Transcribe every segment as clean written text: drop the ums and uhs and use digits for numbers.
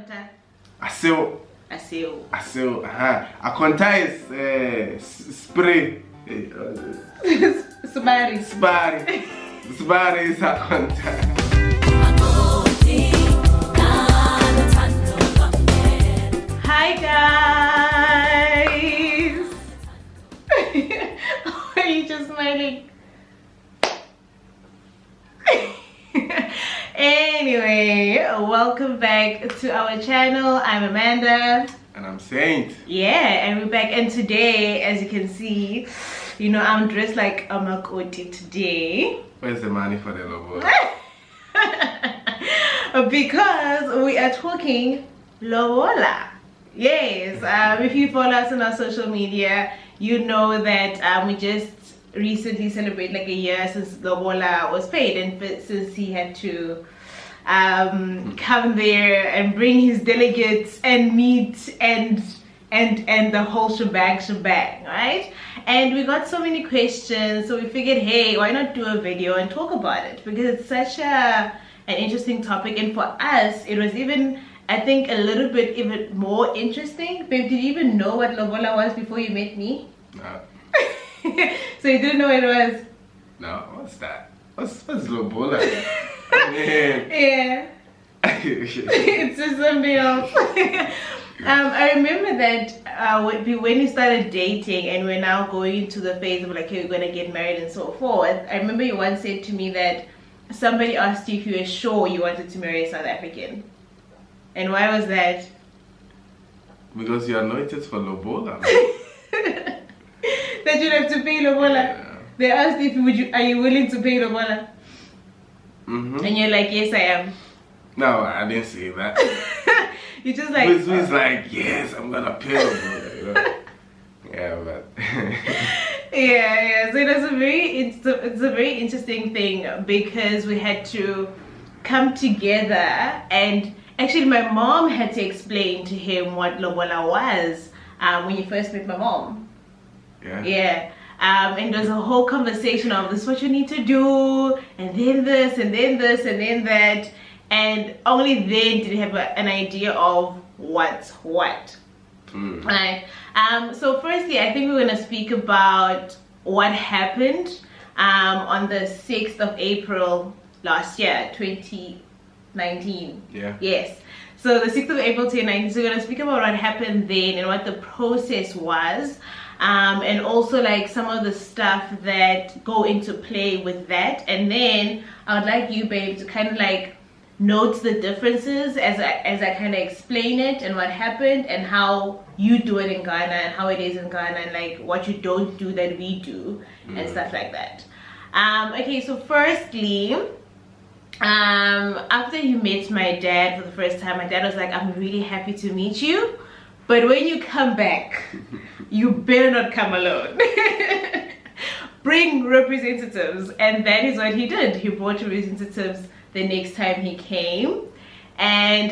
Akonta. Asil. Akonta is spray. Subari. Spari is Akonta. Hi guys. Why are you just smiling? Anyway, welcome back to our channel. I'm Amanda. And I'm Saint. Yeah, and we're back, and today, as you can see, you know, I'm dressed like a makoti today. Where's the money for the Lobola? Because we are talking Lobola. Yes, if you follow us on our social media, you know that we just recently celebrated like a year since Lobola was paid, and since he had to come there and bring his delegates and meet and the whole shebang, right? And we got so many questions, so we figured, hey, why not do a video and talk about it, because it's such an interesting topic. And for us, it was even, I think, a little bit even more interesting. Babe, did you even know what Lobola was before you met me? No. So you didn't know what it was? No, what's that? What's Lobola? Yeah. It's just something else. I remember that when we started dating and we're now going into the phase of like, hey, we're gonna get married and so forth. I remember you once said to me that somebody asked you if you were sure you wanted to marry a South African. And why was that? Because you're anointed for Lobola. That you'd have to pay Lobola. Yeah. They asked if are you willing to pay Lobola? And you're like, yes, I am. No, I didn't say that. You just like, Who's like, yes, I'm gonna pay Lobola. You know? Yeah, but yeah. So it was it's a very interesting thing, because we had to come together, and actually my mom had to explain to him what Lobola was when you first met my mom. Yeah. And there was a whole conversation of this is what you need to do, and then this, and then this, and then that, and only then did you have an idea of what's what. Right. So firstly, I think we're going to speak about what happened on the 6th of April last year, 2019. Yeah. Yes. So the 6th of April 2019, so we're going to speak about what happened then and what the process was. And also like some of the stuff that go into play with that, and then I would like you, babe, to kind of like note the differences as I kind of explain it and what happened and how you do it in Ghana and how it is in Ghana, and like what you don't do that we do and stuff like that. Okay, so firstly, after you met my dad for the first time, my dad was like, I'm really happy to meet you, but when you come back, you better not come alone. Bring representatives. And that is what he did. He brought representatives the next time he came. And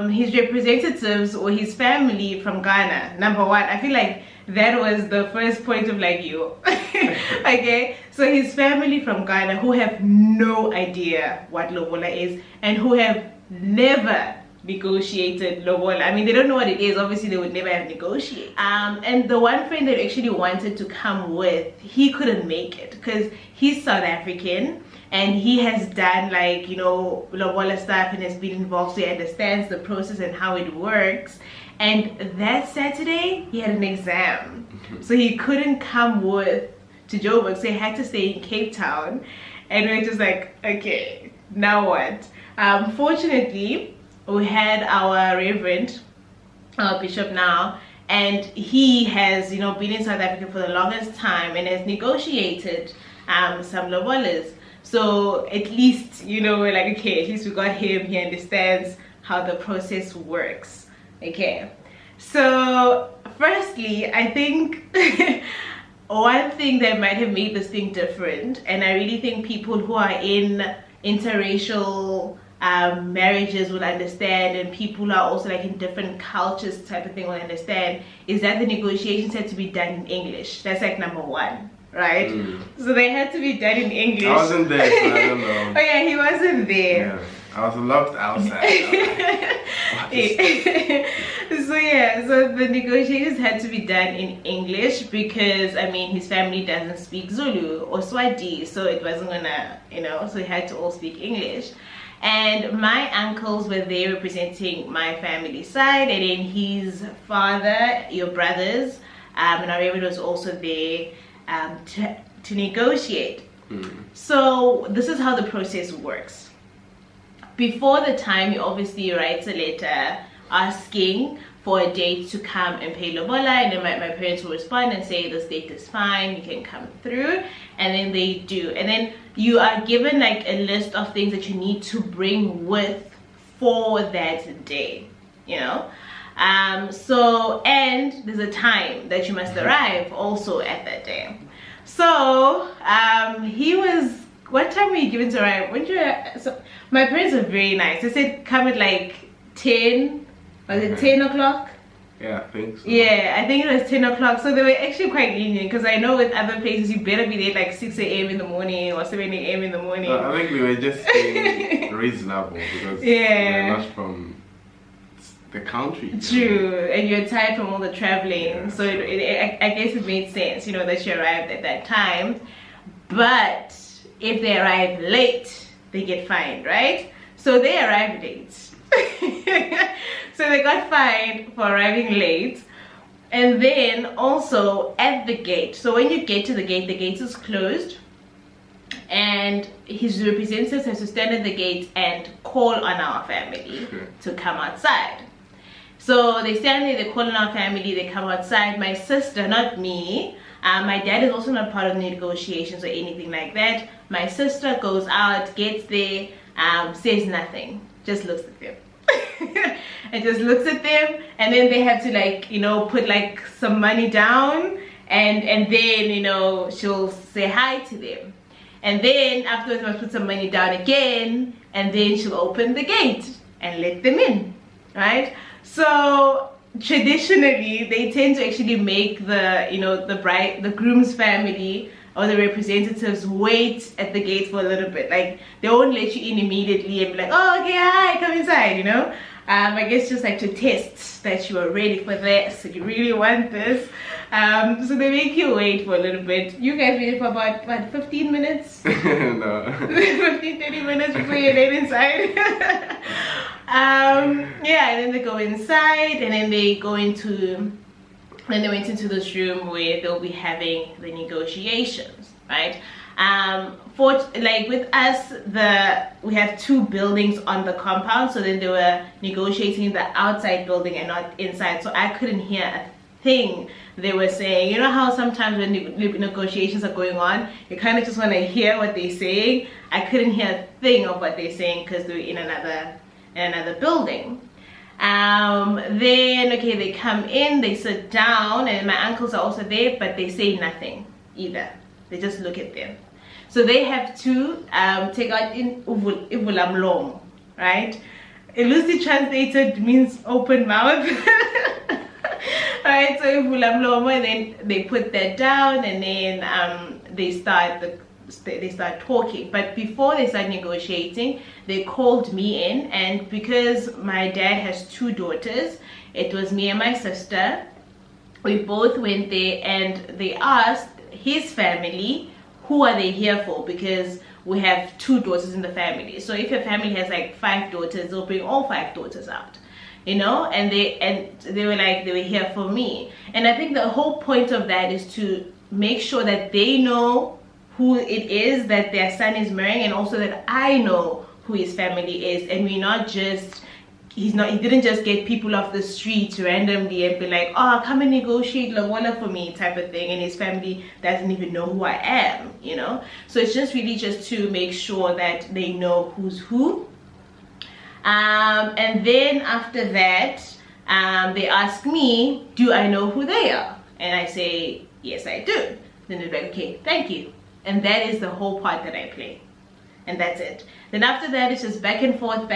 his representatives were his family from Ghana. Number one, I feel like that was the first point of like you. Okay, so his family from Ghana who have no idea what Lobola is and who have never negotiated Lobola. I mean, they don't know what it is. Obviously they would never have negotiated. And the one friend that actually wanted to come with, he couldn't make it because he's South African and he has done like, you know, Lobola stuff and has been involved, so he understands the process and how it works. And that Saturday he had an exam, so he couldn't come with to Joburg, so he had to stay in Cape Town. And we're just like, okay, now what? Fortunately, we had our Reverend, our Bishop now, and he has, you know, been in South Africa for the longest time and has negotiated some Lobolas. So at least, you know, we're like, okay, at least we got him, he understands how the process works. Okay, so firstly, I think one thing that might have made this thing different, and I really think people who are in interracial marriages will understand, and people who are also like in different cultures type of thing will understand, is that the negotiations had to be done in English. That's like number one, right? So they had to be done in English. I wasn't there, so I don't know. Oh yeah, he wasn't there. I was locked outside. So yeah, so the negotiations had to be done in English because I mean his family doesn't speak Zulu or Swati, so it wasn't gonna, you know, so he had to all speak English. And my uncles were there representing my family side, and then his father, your brothers, and our Raven was also there to negotiate. So this is how the process works. Before the time, he obviously writes a letter asking for a date to come and pay Lobola, and then my parents will respond and say this date is fine, you can come through, and then they do. And then you are given like a list of things that you need to bring with for that day, you know. So, and there's a time that you must arrive also at that day. So he was, what time were you given to arrive? When did you, so my parents were very nice. They said come at like 10, was it 10 o'clock? Yeah, I think so. Yeah, I think it was 10 o'clock. So they were actually quite lenient, because I know with other places you better be there like 6 a.m. in the morning or 7 a.m. in the morning. I think we were just being reasonable because we're not from the country. True, and you're tired from all the traveling, so I guess it made sense, you know, that you arrived at that time. But if they arrive late, they get fined, right? So they arrived late. So they got fined for arriving late. And then also at the gate, so when you get to the gate is closed, and his representatives have to stand at the gate and call on our family to come outside. So they stand there, they call on our family, they come outside. My sister, not me, my dad is also not part of the negotiations or anything like that. My sister goes out, gets there, says nothing, just looks at them. And just looks at them, and then they have to, like, you know, put like some money down, and then, you know, she'll say hi to them, and then afterwards must put some money down again, and then she'll open the gate and let them in, right? So traditionally they tend to actually make the, you know, the groom's family or the representatives wait at the gate for a little bit. Like, they won't let you in immediately and be like, oh, okay, hi, come inside, you know. I guess just like to test that you are ready for this, so you really want this. So they make you wait for a little bit. You guys waited for about, what, 15 minutes? No. 15, 30 minutes before you get inside. Yeah, and then they go inside, and then they go into, then they went into this room where they'll be having the negotiations, right? Like with us, we have two buildings on the compound, so then they were negotiating the outside building and not inside, so I couldn't hear a thing they were saying. You know how sometimes when negotiations are going on, you kind of just want to hear what they're saying? I couldn't hear a thing of what they're saying because they're in another building. Then okay, they come in, they sit down, and my uncles are also there, but they say nothing either. They just look at them. So they have to take out in ivulamlomo, right? Loosely translated means open mouth. Right, so ivulamlomo, and then they put that down, and then they start talking. But before they start negotiating, they called me in, and because my dad has two daughters, it was me and my sister. We both went there, and they asked his family, who are they here for? Because we have two daughters in the family. So if your family has like 5 daughters, they'll bring all 5 daughters out, you know. And they were like, they were here for me. And I think the whole point of that is to make sure that they know who it is that their son is marrying, and also that I know who his family is, and we're not just, he didn't just get people off the street randomly and be like, oh, come and negotiate Lobola for me type of thing, and his family doesn't even know who I am, you know. So it's just really just to make sure that they know who's who. And then after that, they ask me, do I know who they are? And I say, yes, I do. Then they're like, okay, thank you. And that is the whole part that I play. And that's it. Then after that, it's just back and forth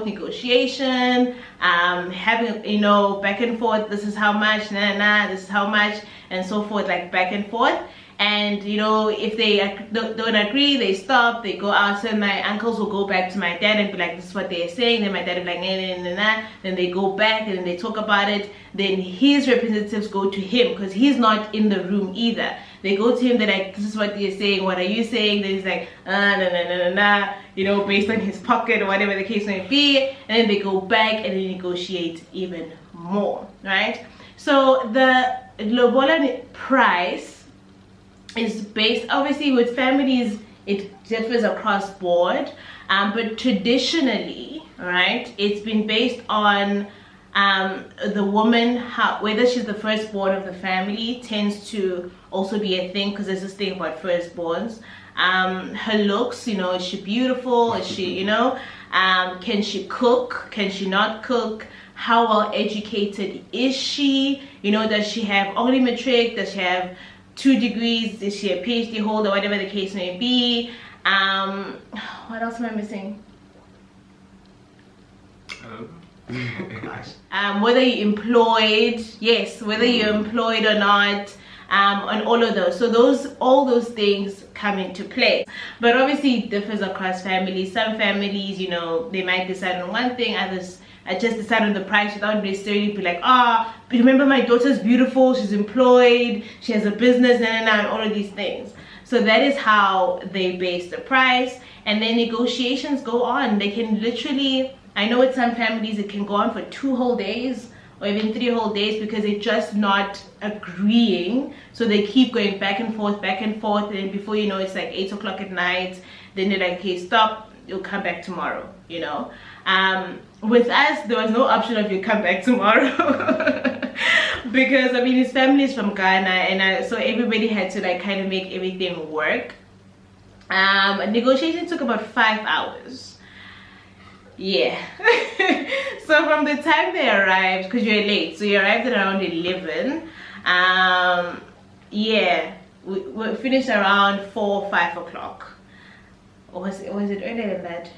negotiation, having, you know, back and forth, this is how much, this is how much, and so forth, like back and forth. and you know, if they don't agree, they stop, they go out. So my uncles will go back to my dad and be like, this is what they're saying. Then my dad will be like, nah, nah, nah, nah. Then they go back and then they talk about it. Then his representatives go to him because he's not in the room either. They go to him, they're like, this is what they're saying, what are you saying? Then he's like, nah, nah, nah, nah, nah, you know, based on his pocket or whatever the case may be. And then they go back and they negotiate even more, right? So the Lobola price is based, obviously with families, it differs across board, but traditionally, right, it's been based on the woman, whether she's the firstborn of the family tends to also be a thing, because there's this thing about firstborns. Her looks, you know, is she beautiful? Is she, you know, can she cook? Can she not cook? How well educated is she? You know, does she have only matric? Does she have 2 degrees? Is she a PhD holder? Whatever the case may be. What else am I missing? Oh gosh. Whether you're employed, yes, whether you're employed or not, and all of those. So all those things come into play. But obviously it differs across families. Some families, you know, they might decide on one thing, others just decide on the price without necessarily be like, but remember my daughter's beautiful, she's employed, she has a business, and all of these things. So that is how they base the price, and then negotiations go on. They can literally, I know with some families it can go on for 2 whole days or even 3 whole days because they're just not agreeing. So they keep going back and forth, and then before you know, it's like 8 o'clock at night. Then they're like, okay, stop, you'll come back tomorrow, you know. With us, there was no option of you come back tomorrow because I mean his family is from Ghana, and so everybody had to like kind of make everything work. Negotiation took about 5 hours. Yeah. So from the time they arrived, because you're late, so you arrived at around 11. Yeah, we finished around 4 or 5 o'clock. Or was it earlier than that?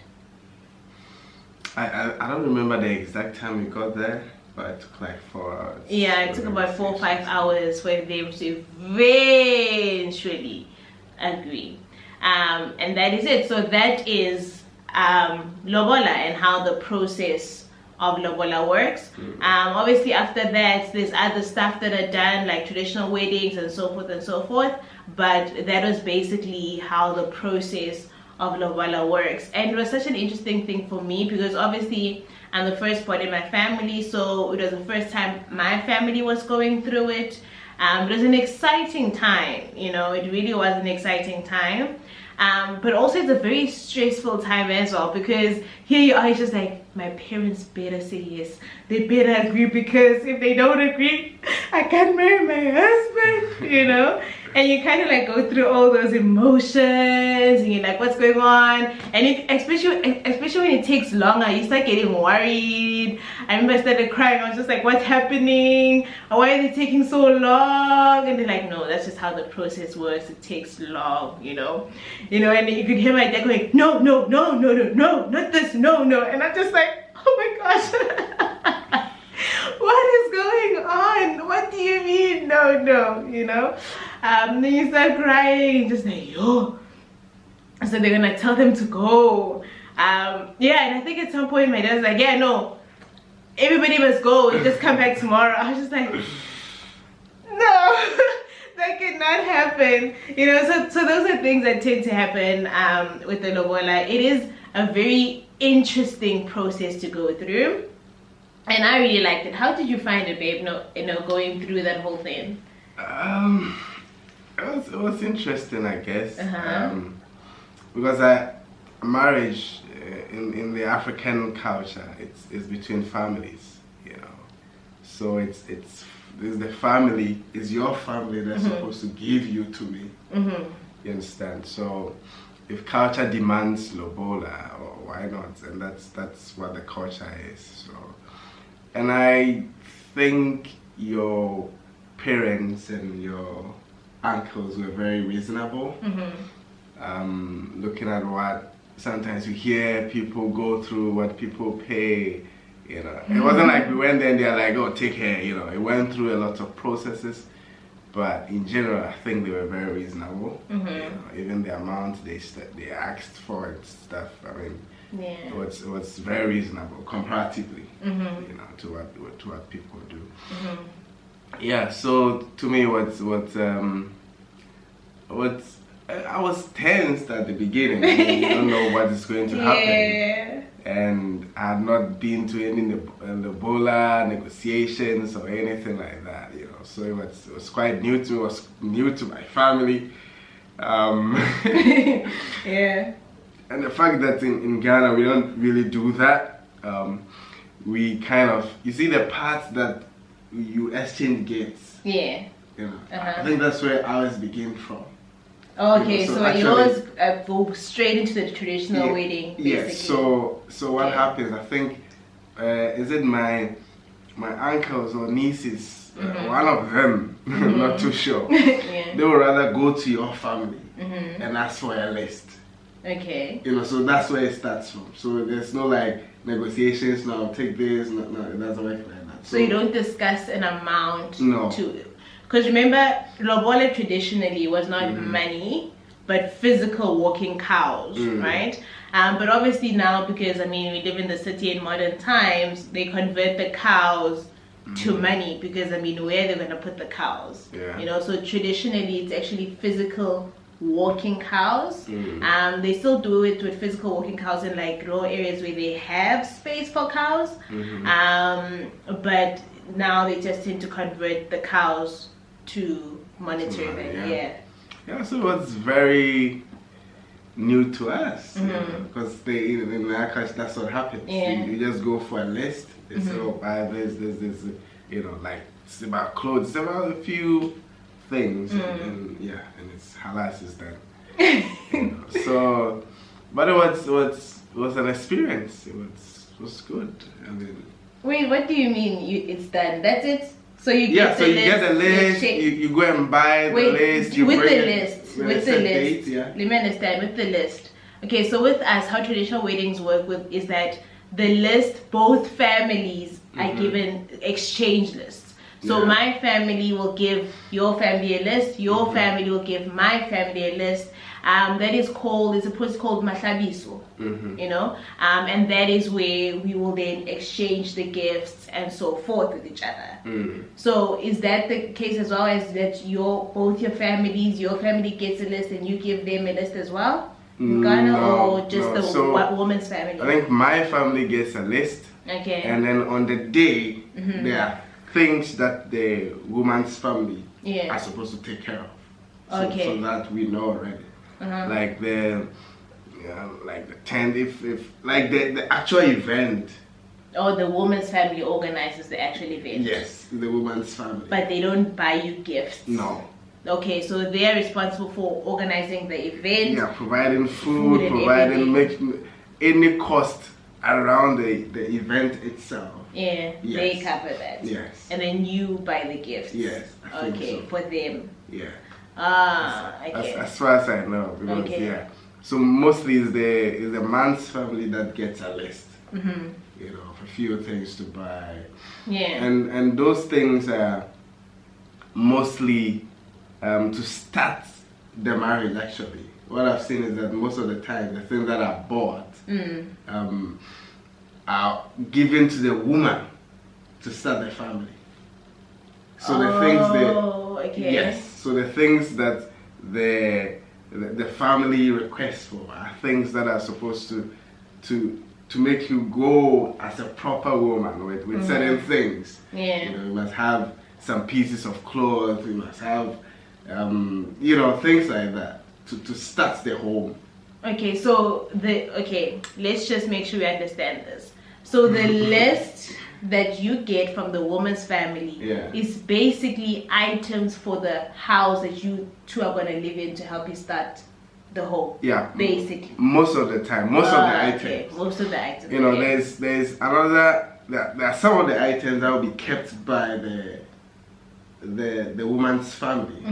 I don't remember the exact time we got there, but it took like 4 hours. Yeah, it took about 4 or 5 hours for them to eventually agree. And that is it. So that is Lobola and how the process of Lobola works. Obviously after that there's other stuff that are done like traditional weddings and so forth, but that was basically how the process of Lobola works. And it was such an interesting thing for me because obviously I'm the first born in my family, so it was the first time my family was going through it. It was an exciting time, you know, it really was an exciting time. But also it's a very stressful time as well, because here you are, it's just like, my parents better say yes, they better agree, because if they don't agree, I can't marry my husband, you know. And you kind of like go through all those emotions and you're like, what's going on? And especially when it takes longer, you start getting worried. I remember I started crying. I was just like, what's happening? Why are they taking so long? And they're like, no, that's just how the process works. It takes long, you know. And you could hear my dad going, no, no, no, no, no, no, not this, no, no. And I'm just like, oh my gosh. What is going on? What do you mean? No, no, you know. Then you start crying, just like, yo. So they're gonna tell them to go. Yeah, and I think at some point my dad's like, yeah, no, everybody must go, just come back tomorrow. I was just like, no, that could not happen. You know, so those are things that tend to happen with the Lobola. It is a very interesting process to go through. And I really liked it. How did you find it, babe? Going through that whole thing. It was interesting, I guess. Because marriage in the African culture, it's between families, you know. So it's the family, is your family that's supposed to give you to me. You understand? So if culture demands Lobola, or why not? And that's what the culture is. So. And I think your parents and your uncles were very reasonable. Looking at what sometimes you hear people go through, what people pay, you know. It wasn't like we went there and they're like, oh, take care, you know. It went through a lot of processes. But in general, I think they were very reasonable. You know, even the amount they asked for and stuff. I mean, it was very reasonable comparatively, you know, to what people do. Yeah. So to me, I was tensed at the beginning. I mean, you don't know what is going to happen. And I had not been to any Lobola negotiations or anything like that, you know. So it was quite new to me. It was new to my family. And the fact that in Ghana we don't really do that. We kind of, you see the part that you exchange gifts. Yeah. You know, I think that's where ours began from. Okay, you know, so yours go straight into the traditional wedding, basically. Yeah, so what happens, I think, is it my uncles or nieces, one of them, not too sure, they would rather go to your family and ask for a list. Okay. You know, so that's where it starts from. So there's no like negotiations, no, take this, no, it doesn't work like that. So you don't discuss an amount to... Because remember, Lobola traditionally was not money, but physical walking cows, right? But obviously now, because I mean, we live in the city in modern times, they convert the cows to money, because I mean, where they're going to put the cows, you know? So traditionally, it's actually physical walking cows. They still do it with physical walking cows in like rural areas where they have space for cows, but now they just tend to convert the cows to monetary value. Yeah, so it's very new to us, because in America that's what happens. You just go for a list. They say, oh, buy this, you know, like it's about clothes, it's about a few things, and it's halas is done. You know, so, but it was an experience. It was good. I mean, wait, what do you mean? It's done? That's it? So you get you get the list, you go and buy the list. With the list. Let me understand, with the list. Okay, so with us, how traditional weddings work is that the list, both families are given exchange lists. So my family will give your family a list, your family will give my family a list. That is called, it's a process called mahlabiso, you know, and that is where we will then exchange the gifts and so forth with each other. So is that the case as well, as that both your families, your family gets a list and you give them a list as well? In Ghana, or just the woman's family? I think my family gets a list. Okay. And then on the day, there are things that the woman's family are supposed to take care of. So that we know already. Like the tent, if like the actual event. Oh, the woman's family organizes the actual event. Yes, the woman's family. But they don't buy you gifts. No. Okay, so they are responsible for organizing the event. Yeah, providing food providing making any cost around the event itself. Yeah, they cover that. Yes. And then you buy the gifts. Yes. I think so. For them. Yeah. Okay. As far as I know, because so mostly it's the man's family that gets a list. You know, of a few things to buy. Yeah. And those things are mostly to start the marriage. Actually, what I've seen is that most of the time the things that are bought are given to the woman to start the family. So the things so the things that the family requests for are things that are supposed to make you go as a proper woman with certain things. Yeah. You know, you must have some pieces of clothes, you must have you know, things like that to start the home. Okay, so let's just make sure we understand this. So the list that you get from the woman's family is basically items for the house that you two are going to live in to help you start the home. Yeah, basically. Most of the time, most of the items. Okay. Most of the items. You know, there's another. There are some of the items that will be kept by the woman's family.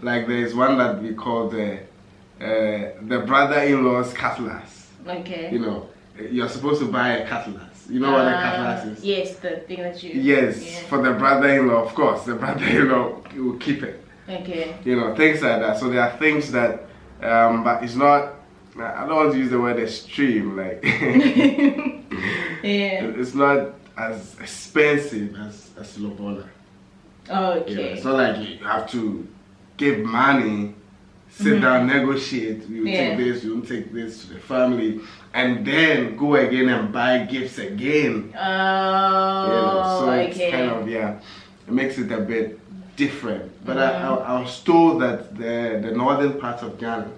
Like there's one that we call the brother-in-law's cutlass. Okay. You know, you're supposed to buy a cutlass. You know what a cutlass is? Yes, the thing that you... Yes, for the brother-in-law, of course. The brother-in-law will keep it. Okay. You know, things like that. So there are things that, but it's not. I don't want to use the word extreme. Like, it's not as expensive as Lobola. Okay. It's not like you have to give money, sit down, negotiate. You take this, you take this to the family, and then go again and buy gifts again. Oh, So it's kind of it makes it a bit different. But I was told that the northern part of Ghana,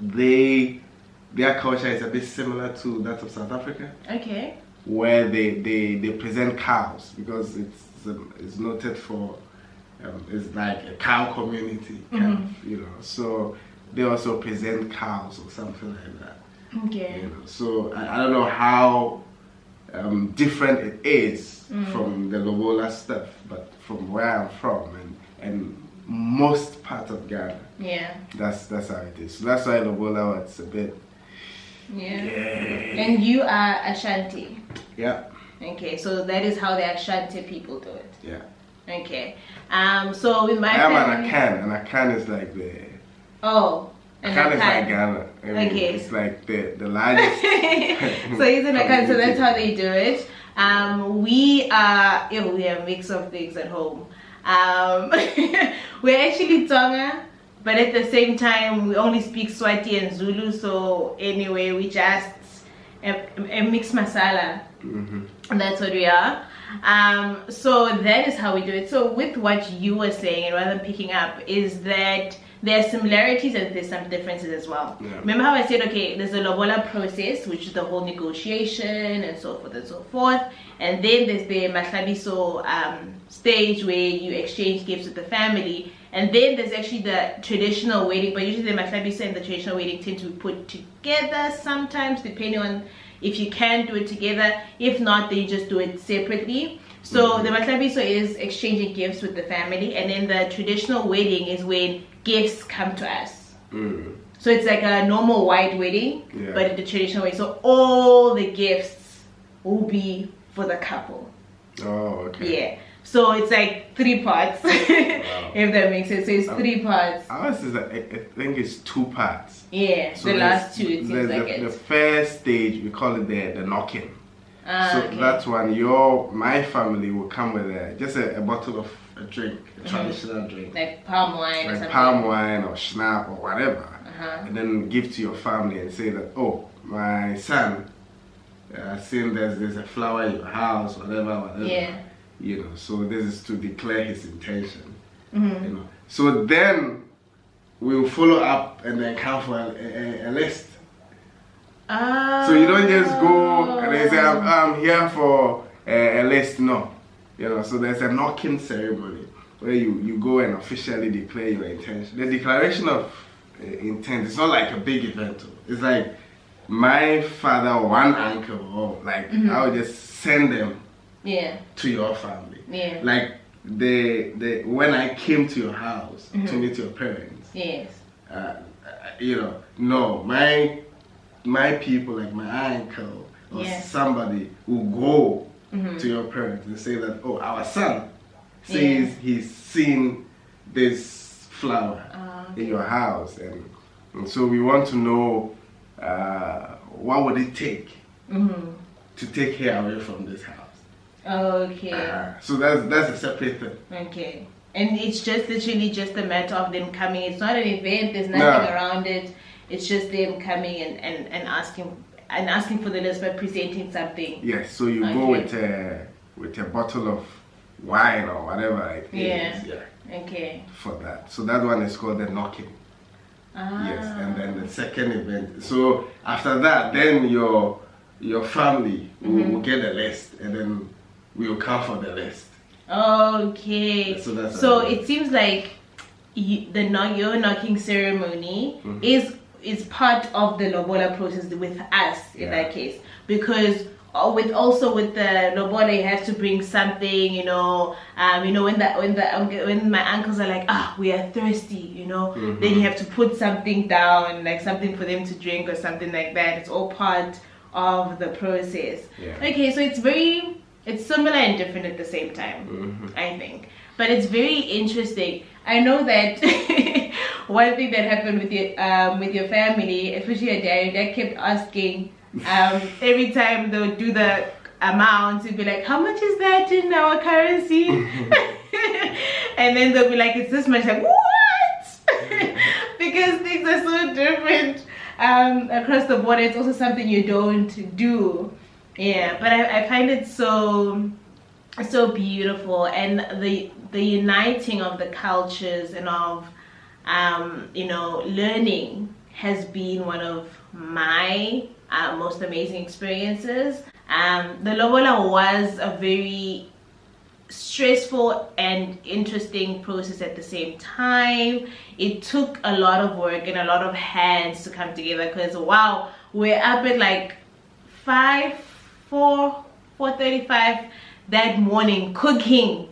their culture is a bit similar to that of South Africa. Okay. Where they present cows because it's noted for it's like a cow community, kind of, you know. So they also present cows or something like that. Okay. You know? So I don't know how different it is from the Lobola stuff, but from where I'm from and most part of Ghana, that's how it is. So that's why Lobola was a bit. And you are Ashanti. Yeah. Okay, so that is how the Ashanti people do it. Yeah. Okay. So with my I'm an Akan, and Akan is like the. Oh. Akan is like Ghana. I mean, okay. It's like the largest. So he's an Akan, so that's how they do it. We are a mix of things at home. We're actually Tonga, but at the same time we only speak Swati and Zulu. So anyway, we just a mixed masala. And that's what we are. So that is how we do it. So with what you were saying, and rather than picking up, is that there are similarities and there's some differences as well. Remember how I said, okay, there's a Lobola process, which is the whole negotiation and so forth and so forth. And then there's the Mahlabiso stage where you exchange gifts with the family. And then there's actually the traditional wedding, but usually the Mahlabiso and the traditional wedding tend to be put together sometimes, depending on if you can do it together. If not, then you just do it separately. So the Mahlabiso is exchanging gifts with the family, and then the traditional wedding is when gifts come to us. So it's like a normal white wedding, but in the traditional way. So all the gifts will be for the couple. Oh, okay. Yeah. So it's like 3 parts, if that makes sense. So it's 3 parts. Ours is, I think it's 2 parts. Yeah, so the last 2, it seems like it. The first stage, we call it the knocking. So Okay. that's when my family will come with just a bottle of a drink, a traditional drink. Like palm wine or like something. palm wine or schnapp or whatever. And then give to your family and say that, oh, my son, seeing there's a flower in your house, whatever. Yeah. You know, so this is to declare his intention. You know, so then we'll follow up and then come for a list. So you don't just go and they say I'm here for a list. No, you know. So there's a knocking ceremony where you go and officially declare your intention. The declaration of intent. It's not like a big event. It's like my father or one uncle or like I would just send them to your family. Like the when I came to your house to meet your parents. You know, no, my people, like my uncle or somebody will go to your parents and say that, oh, our son says he's seen this flower in your house, and so we want to know what would it take to take her away from this house. Okay. So that's a separate thing. Okay. And it's just literally just a matter of them coming. It's not an event, there's nothing around it. It's just them coming and asking for the list by presenting something. Yes, so you go with a bottle of wine or whatever it is. Okay. For that. So that one is called the knocking. Yes, and then the second event. So after that, then your family will get a list, and then we will come for the list. Okay. So it seems like your knocking ceremony is part of the Lobola process with us in that case, because with the Lobola you have to bring something, you know, when my uncles are like, we are thirsty, you know, then you have to put something down, like something for them to drink or something like that. It's all part of the process. Okay, so it's very it's similar and different at the same time, I think. But it's very interesting. I know that one thing that happened with your family, especially your dad kept asking every time they would do the amounts, he'd be like, how much is that in our currency? And then they'll be like, it's this much. Like, what? Because things are so different across the board. It's also something you don't do. Yeah, but I find it so beautiful, and the uniting of the cultures and of learning has been one of my most amazing experiences. The Lobola was a very stressful and interesting process at the same time. It took a lot of work and a lot of hands to come together, because wow, we're up at like 4:35 that morning cooking.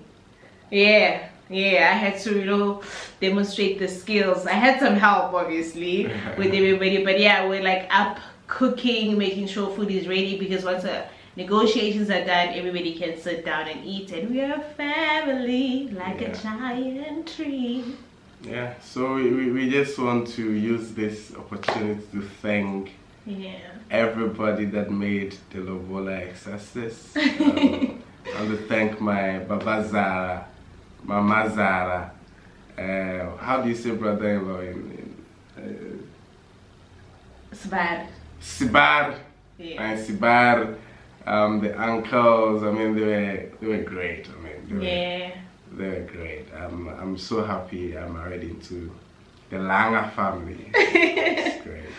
Yeah, I had to demonstrate the skills. I had some help obviously with everybody, but yeah, we're like up cooking, making sure food is ready, because once the negotiations are done, everybody can sit down and eat, and we are a family like a giant tree. Yeah, so we just want to use this opportunity to thank everybody that made the Lobola a success. I want to thank my Baba Zara, Mama Zara. How do you say brother-in-law in Sibar. Sibar. And Sibar. The uncles, I mean, they were great. I mean, they were great. I'm so happy I'm married into the Langa family. It's great.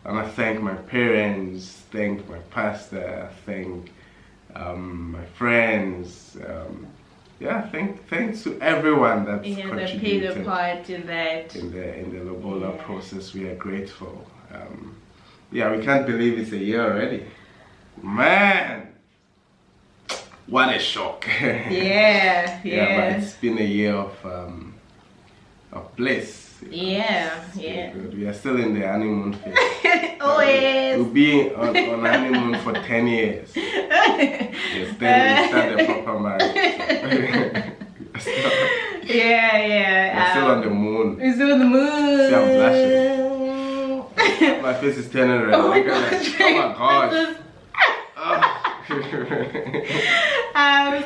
I want to thank my parents, thank my pastor, thank my friends. Thanks to everyone that's contributed. Played a part in that. In the Lobola process, we are grateful. We can't believe it's a year already. Man, what a shock. Yeah, but it's been a year of bliss. Good. We are still in the honeymoon phase. Always. We'll be on honeymoon for 10 years. Yes, then we start the proper marriage. We're still on the moon. We're still on the moon. See, I'm blushing. My face is turning red. Oh my gosh.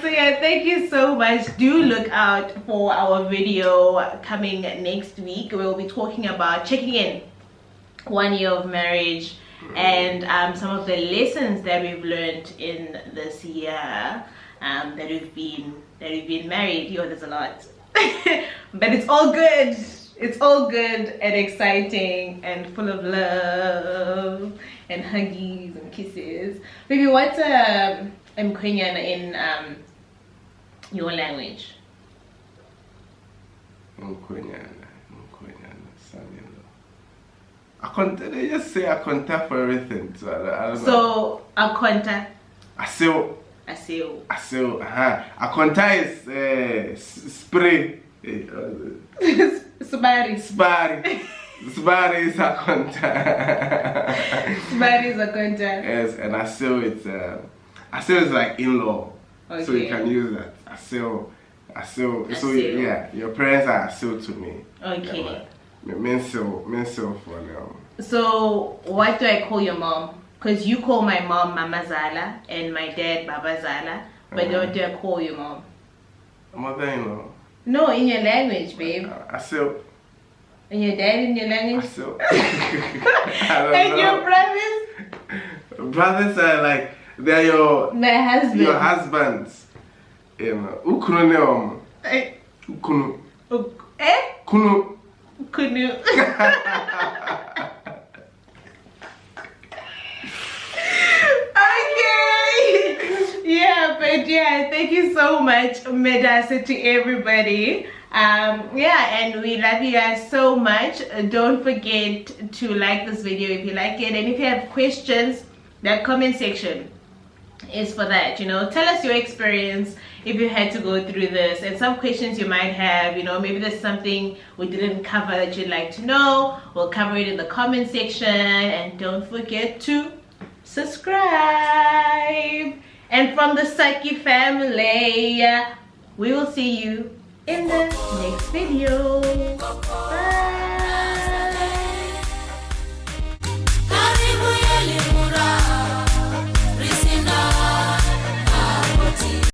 So yeah, thank you so much. Do look out for our video coming next week. We'll be talking about checking in 1 year of marriage and some of the lessons that we've learned in this year that we've been married. There's a lot. But it's all good. It's all good and exciting and full of love and huggies and kisses. Baby, what's Mkwenyana in your language? Mkwenyana, son-in-law. They just say Akonta for everything. So I don't know. So Akonta. Aseo. Akonta is spray. Subari is Akonta. Subari is Akonta. Yes, and Aseo is like in-law. Okay. So you can use that. Aseo. So yeah, your parents are Aseo to me. Okay. Menso for now. So what do I call your mom? Because you call my mom Mama Zala and my dad Baba Zala. But what do I call your mom? Mother-in-law. No, in your language, babe. Aseo. And your dad in your language? Aseo. And your brothers? Brothers are like, they're your husbands. Ukunu. Kunu. Yeah, but yeah, thank you so much, Medasa, to everybody. And we love you guys so much. Don't forget to like this video if you like it, and if you have questions, that comment section is for that. Tell us your experience if you had to go through this, and some questions you might have. Maybe there's something we didn't cover that you'd like to know. We'll cover it in the comment section, and don't forget to subscribe. And from the Psyche family, we will see you in the next video. Bye.